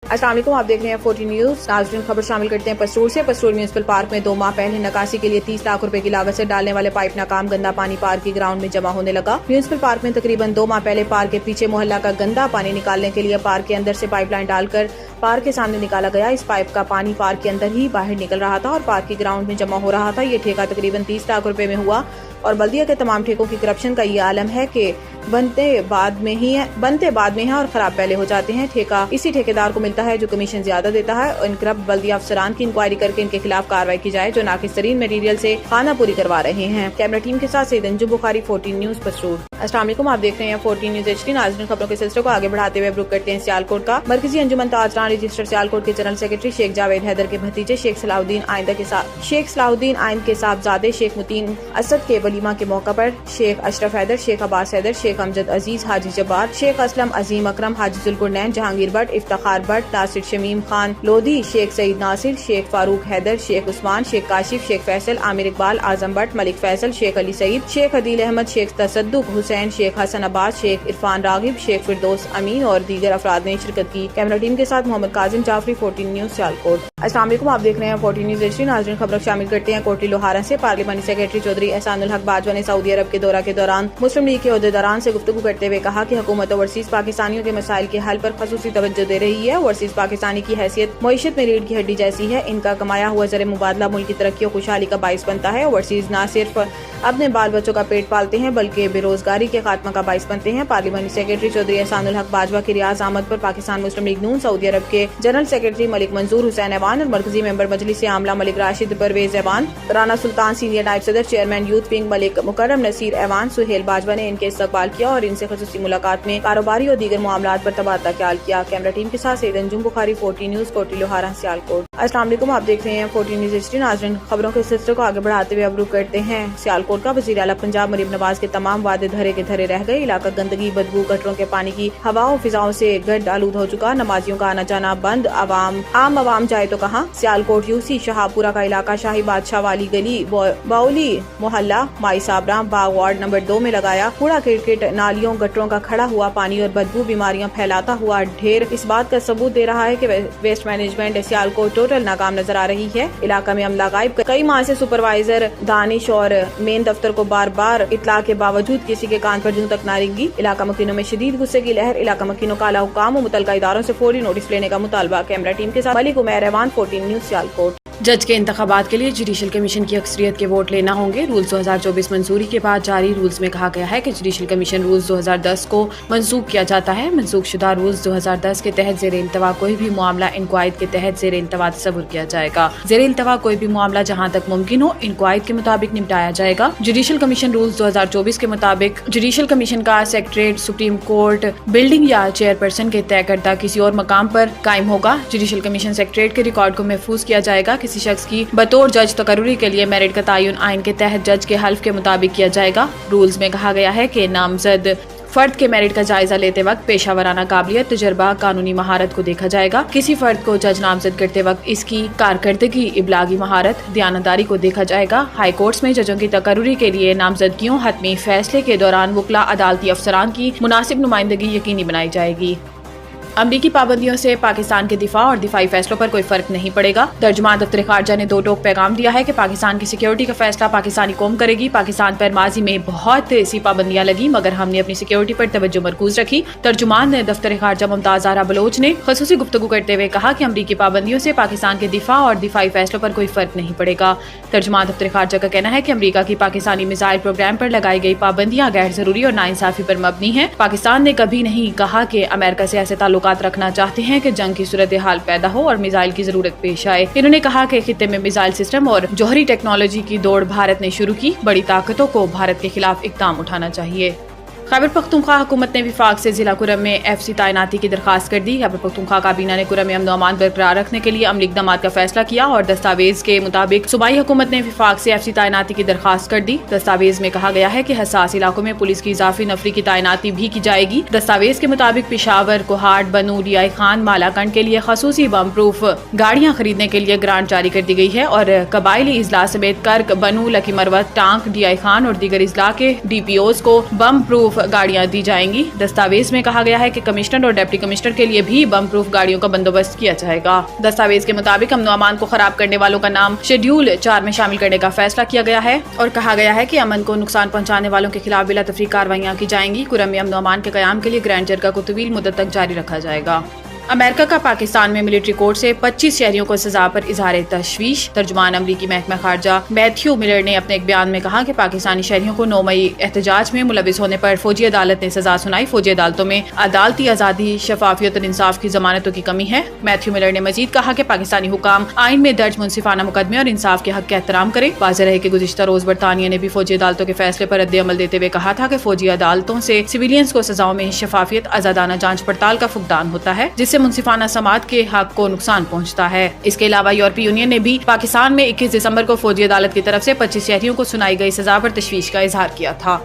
السلام علیکم، آپ دیکھ رہے ہیں 14 نیوز۔ ناظرین، خبر شامل کرتے ہیں پسرور سے۔ پسرور میونسپل پارک میں 2 ماہ پہلے نکاسی کے لیے 30 لاکھ روپے کی لاگت سے ڈالنے والے پائپ ناکام، گندا پانی پارک کی گراؤنڈ میں جمع ہونے لگا۔ میونسپل پارک میں تقریباً 2 ماہ پہلے پارک کے پیچھے محلہ کا گندا پانی نکالنے کے لیے پارک کے اندر سے پائپ لائن ڈال کر پارک کے سامنے نکالا گیا۔ اس پائپ کا پانی پارک کے اندر ہی باہر نکل رہا تھا اور پارک کی گراؤنڈ میں جمع ہو رہا تھا۔ یہ ٹھیکہ تقریباً 30 لاکھ روپے میں ہوا اور بلدیہ کے تمام ٹھیکوں کی کرپشن کا یہ عالم ہے کہ بنتے بعد میں ہیں اور خراب پہلے ہو جاتے ہیں۔ ٹھیکہ اسی ٹھیکیدار کو ملتا ہے جو کمیشن زیادہ دیتا ہے۔ ان کرپٹ بلدیہ افسران کی انکوائری کر کے ان کے خلاف کارروائی کی جائے جو ناقص ترین مٹیریل سے خانہ پوری کروا رہے ہیں۔ کیمرہ ٹیم کے ساتھ سید انجم بخاری، 14 نیوز پسرور۔ السلام علیکم، آپ دیکھ رہے ہیں 14 نیوز HD۔ ناظرین، خبروں کے سلسلے کو آگے بڑھاتے ہوئے رخ کرتے ہیں سیالکوٹ کا۔ مرکزی انجمن تاجران رجسٹر سیالکوٹ کے جنرل سیکرٹری شیخ جاوید حیدر کے بھتیجے شیخ صلاح الدین آئند کے صاحبزادے شیخ متین اسد کے ولیمہ کے موقع پر شیخ اشرف حیدر، شیخ عباس حیدر، شیخ امجد عزیز، حاجی جبار، شیخ اسلم عظیم اکرم، حاجی Zulqarnain, Jahangir but, Iftikhar but, Nasir Shamim Khan Lodhi, Sheikh Saeed Nasir, Sheikh Farooq Haider, Sheikh Usman, Sheikh Kashif, Sheikh Faisal, Amir Iqbal, Azam but, ملک فیصل، شیخ علی سعید، شیخ عدیل احمد، شیخ تصدق حسین، شیخ حسن عباس، شیخ عرفان راغب، شیخ فردوس امین اور دیگر افراد نے شرکت کی۔ کیمرہ ٹیم کے ساتھ محمد کاظم جعفری، 14 نیوز سیالکوٹ۔ السلام علیکم، آپ دیکھ رہے ہیں 14 نیوز HD۔ ناظرین، خبروں شامل کرتے ہیں کوٹلی لوہارا سے۔ پارلیمانی سیکرٹری چودھری احسان الحق باجوہ نے سعودی عرب کے دورہ کے دوران مسلم لیگ کے عہدیداران سے گفتگو کرتے ہوئے کہا کہ حکومت اوورسیز پاکستانیوں کے مسائل کے حل پر خصوصی توجہ دے رہی ہے۔ اوورسیز پاکستانی کی حیثیت معیشت میں ریڑھ کی ہڈی جیسی ہے۔ ان کا کمایا ہوا زر مبادلہ ملک کی ترقی اور خوشحالی کا باعث بنتا ہے۔ اوورسیز نہ صرف اپنے بال بچوں کا پیٹ پالتے ہیں بلکہ بے روزگاری کے خاتمہ کا باعث بنتے ہیں۔ پارلیمانی سیکرٹری چودھری احسان الحق باجوہ کی ریاض آمد پر پاکستان مسلم لیگ نون سعودی عرب کے جنرل سیکرٹری ملک منظور حسین ایوان اور مرکزی ممبر مجلس عاملہ ملک راشد پرویز ایوان، رانا سلطان سینئر نائب صدر چیئرمین یوتھ ونگ ملک مکرم نصیر ایوان، سہیل باجوہ نے ان کے استقبال کیا اور ان سے خصوصی ملاقات میں کاروباری اور دیگر معاملات پر تبادلہ خیال کیا۔ کیمرہ ٹیم کے ساتھ سید انجم بخاری، 14 نیوز، کوٹلی لوہارا، سیالکوٹ۔ السلام علیکم، آپ دیکھ رہے ہیں 14 نیوز HD۔ ناظرین، خبروں کے سلسلے کو آگے بڑھاتے ہوئے اب رخ کرتے ہیں سیالکوٹ کا۔ وزیر اعلیٰ پنجاب مریم نواز کے تمام وعدے دھرے کے دھرے رہ گئے۔ علاقہ گندگی، بدبو، گٹروں کے پانی کی ہوا و فضاؤں سے گرد آلود ہو چکا۔ نمازیوں کا آنا جانا بند، عام عوام جائے تو کہاں۔ سیالکوٹ UC شہابپورہ کا علاقہ شاہی بادشاہ والی گلی، باولی محلہ، مائی صابراں باغ وارڈ نمبر 2 میں لگایا کوڑا کرکٹ، نالیوں، گٹروں کا کھڑا ہوا پانی اور بدبو بیماریاں پھیلاتا ہوا ڈھیر اس بات کا ثبوت دے رہا ہے کہ ویسٹ مینجمنٹ سیالکوٹ ٹوٹل ناکام نظر آ رہی ہے۔ علاقہ میں عملہ غائب، کئی ماہ سے سپروائزر دانش اور مین دفتر کو بار بار اطلاع کے باوجود کسی کے کان پر جوں تک نہ رنگی۔ علاقہ مکینوں میں شدید غصے کی لہر۔ علاقہ مکینوں کا اعلیٰ حکام و متعلقہ اداروں سے فوری نوٹس لینے کا مطالبہ۔ کیمرہ ٹیم کے ساتھ ملک عمیر ایوان، 14 نیوز سیالکوٹ۔ جج کے انتخابات کے لیے جوڈیشل کمیشن کی اکثریت کے ووٹ لینا ہوں گے۔ رولز 2024 منظوری کے بعد جاری رولز میں کہا گیا ہے کہ جوڈیشل کمیشن رولز 2010 کو منسوخ کیا جاتا ہے۔ منسوخ شدہ رولز 2010 کے تحت زیر التوا کوئی بھی معاملہ انکوائد کے تحت زیر التوا تصور کیا جائے گا۔ زیر التوا کوئی بھی معاملہ جہاں تک ممکن ہو انکوائد کے مطابق نمٹایا جائے گا۔ جوڈیشل کمیشن رولز 2024 کے مطابق جوڈیشل کمیشن کا سیکریٹریٹ سپریم کورٹ بلڈنگ یا چیئرپرسن کے طے کردہ کسی اور مقام پر قائم ہوگا۔ جوڈیشل کمیشن سیکریٹریٹ کے ریکارڈ کو محفوظ کیا جائے گا۔ کسی شخص کی بطور جج تقرری کے لیے میرٹ کا تعین آئین کے تحت جج کے حلف کے مطابق کیا جائے گا۔ رولز میں کہا گیا ہے کہ نامزد فرد کے میرٹ کا جائزہ لیتے وقت پیشہ ورانہ قابلیت، تجربہ، قانونی مہارت کو دیکھا جائے گا۔ کسی فرد کو جج نامزد کرتے وقت اس کی کارکردگی، ابلاغی مہارت، دیانتداری کو دیکھا جائے گا۔ ہائی کورٹس میں ججوں کی تقرری کے لیے نامزدگیوں حتمی فیصلے کے دوران وکلاء، عدالتی افسران کی مناسب نمائندگی یقینی بنائی جائے گی۔ امریکی پابندیوں سے پاکستان کے دفاع اور دفاعی فیصلوں پر کوئی فرق نہیں پڑے گا۔ ترجمان دفتر خارجہ نے 2 ٹوک پیغام دیا ہے کہ پاکستان کی سیکیورٹی کا فیصلہ پاکستانی قوم کرے گی۔ پاکستان پر ماضی میں بہت سی پابندیاں لگی مگر ہم نے اپنی سیکیورٹی پر توجہ مرکوز رکھی۔ ترجمان دفتر خارجہ ممتاز زہرا بلوچ نے خصوصی گفتگو کرتے ہوئے کہا کہ امریکی پابندیوں سے پاکستان کے دفاع اور دفاعی فیصلوں پر کوئی فرق نہیں پڑے گا۔ ترجمان دفتر خارجہ کا کہنا ہے کہ امریکہ کی پاکستانی میزائل پروگرام پر لگائی گئی پابندیاں غیر ضروری اور ناانصافی پر مبنی ہیں۔ پاکستان نے کبھی نہیں کہا کہ امریکہ سے ایسے تعلقات رکھنا چاہتے ہیں کہ جنگ کی صورتحال پیدا ہو اور میزائل کی ضرورت پیش آئے۔ انہوں نے کہا کہ خطے میں میزائل سسٹم اور جوہری ٹیکنالوجی کی دوڑ بھارت نے شروع کی، بڑی طاقتوں کو بھارت کے خلاف اقدام اٹھانا چاہیے۔ خیبر پختونخوا حکومت نے وفاق سے ضلع کرم میں FC تعیناتی کی درخواست کر دی۔ خیبر پختونخوا کابینہ نے کرم میں امن و امان برقرار رکھنے کے لیے عملی اقدامات کا فیصلہ کیا اور دستاویز کے مطابق صوبائی حکومت نے وفاق سے FC تعیناتی کی درخواست کر دی۔ دستاویز میں کہا گیا ہے کہ حساس علاقوں میں پولیس کی اضافی نفری کی تعیناتی بھی کی جائے گی۔ دستاویز کے مطابق پشاور، کوہاٹ، بنو، ڈی خان، مالاکنڈ کے لیے خصوصی بم پروف گاڑیاں خریدنے کے لیے گرانٹ جاری کر دی گئی ہے اور قبائلی اضلاع سمیت کرک، بنو، لکی مروت، ٹانک، ڈی خان اور دیگر اضلاع کے DPOs کو بم پروف پروف گاڑیاں دی جائیں گی۔ دستاویز میں کہا گیا ہے کہ کمشنر اور ڈپٹی کمشنر کے لیے بھی بم پروف گاڑیوں کا بندوبست کیا جائے گا۔ دستاویز کے مطابق امن و امان کو خراب کرنے والوں کا نام شیڈول 4 میں شامل کرنے کا فیصلہ کیا گیا ہے اور کہا گیا ہے کہ امن کو نقصان پہنچانے والوں کے خلاف بلا تفریق کارروائیاں کی جائیں گی۔ کرم میں امن و امان کے قیام کے لیے گرینڈ جرگہ کو طویل مدت تک جاری رکھا جائے گا۔ امریکہ کا پاکستان میں ملٹری کورٹ سے 25 شہریوں کو سزا پر اظہار تشویش۔ ترجمان امریکی محکمہ خارجہ میتھیو ملر نے اپنے ایک بیان میں کہا کہ پاکستانی شہریوں کو 9 مئی احتجاج میں ملوث ہونے پر فوجی عدالت نے سزا سنائی۔ فوجی عدالتوں میں عدالتی آزادی، شفافیت اور انصاف کی ضمانتوں کی کمی ہے۔ میتھیو ملر نے مزید کہا کہ پاکستانی حکام آئین میں درج منصفانہ مقدمے اور انصاف کے حق کا احترام کریں۔ واضح رہے کہ گزشتہ روز برطانیہ نے بھی فوجی عدالتوں کے فیصلے پر رد عمل دیتے ہوئے کہا تھا کہ فوجی عدالتوں سے سویلینز کو سزاؤں میں شفافیت، آزادانہ جانچ پڑتال کا فقدان ہوتا ہے، جس سے منصفانہ سماعت کے حق کو نقصان پہنچتا ہے۔ اس کے علاوہ یورپی یونین نے بھی پاکستان میں 21 دسمبر کو فوجی عدالت کی طرف سے 25 شہریوں کو سنائی گئی سزا پر تشویش کا اظہار کیا تھا۔